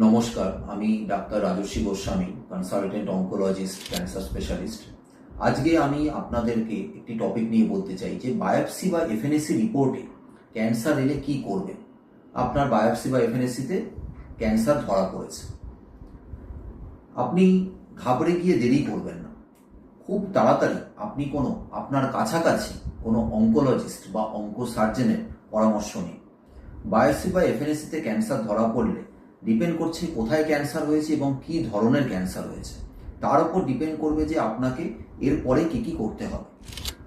নমস্কার, আমি doctor Rajasvi Goswami, consultant oncologist, cancer specialist. আজকে আমি আপনাদেরকে একটি টপিক নিয়ে বলতে চাই যে বায়োপসি বা এফএনএসি রিপোর্টে ক্যান্সার এলে কি করবেন। আপনার বায়োপসি বা এফএনএসিতে ক্যান্সার ধরা পড়েছে, আপনি ঘাবড়ে গিয়ে দেরি করবেন না। খুব তাড়াতাড়ি আপনি আপনার কাছাকাছি কোনো অঙ্কোলজিস্ট বা অঙ্কোসার্জনের পরামর্শ নিন। বায়োপসি বা এফএনএসিতে ক্যান্সার ধরা পড়লে ডিপেন্ড করছে কোথায় ক্যান্সার হয়েছে এবং কি ধরনের ক্যান্সার হয়েছে, তার উপর ডিপেন্ড করবে যে আপনাকে এরপরে কি করতে হবে।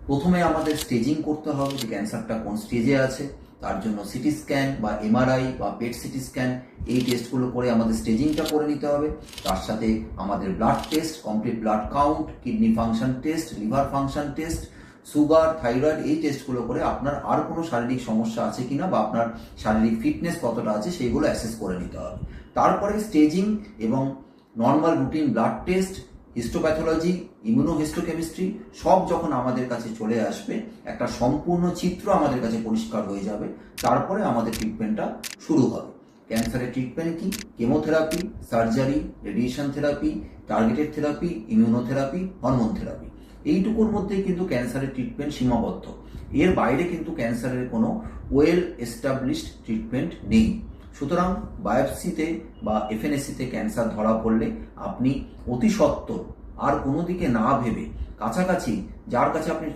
প্রথমে আমাদের স্টেজিং করতে হবে যে ক্যান্সারটা কোন স্টেজে আছে। তার জন্য সিটি স্ক্যান বা এমআরআই বা পেট সিটি স্ক্যান, এই টেস্টগুলো করে আমাদের স্টেজিংটা করে নিতে হবে। তার সাথে আমাদের blood test, complete blood count, kidney function test, liver function test, sugar, thyroid, এই টেস্টগুলো করে আপনার আর কোনো শারীরিক সমস্যা আছে কিনা বা আপনার শারীরিক ফিটনেস কতটা আছে সেইগুলো অ্যাসেস করে নিতে হবে। তারপরে স্টেজিং এবং normal routine blood test, histopathology, immunohistochemistry সব যখন আমাদের কাছে চলে আসবে, একটা সম্পূর্ণ চিত্র আমাদের কাছে পরিষ্কার হয়ে যাবে, তারপরে আমাদের ট্রিটমেন্টটা শুরু হবে। ক্যান্সারের ট্রিটমেন্ট কি? Chemotherapy, surgery, radiation therapy, targeted therapy, immunotherapy, hormone therapy, এইটুকুর মধ্যেই কিন্তু ক্যান্সারের ট্রিটমেন্ট সীমাবদ্ধ। এর বাইরে কিন্তু ক্যান্সারের কোনো ওয়েল এস্টাবলিশড ট্রিটমেন্ট নেই। সুতরাং বায়োপসিতে বা এফএনএসিতে ক্যান্সার ধরা পড়লে আপনি অতি সত্বর আর কোনো দিকে না ভেবে কাছাকাছি যার কাছে আপনি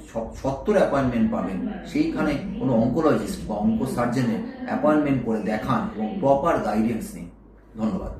সত্তর অ্যাপয়েন্টমেন্ট পাবেন সেইখানে কোনো অঙ্কোলজিস্ট বা অঙ্কোসার্জনের অ্যাপয়েন্টমেন্ট করে দেখান এবং প্রপার গাইডেন্স নিন। ধন্যবাদ।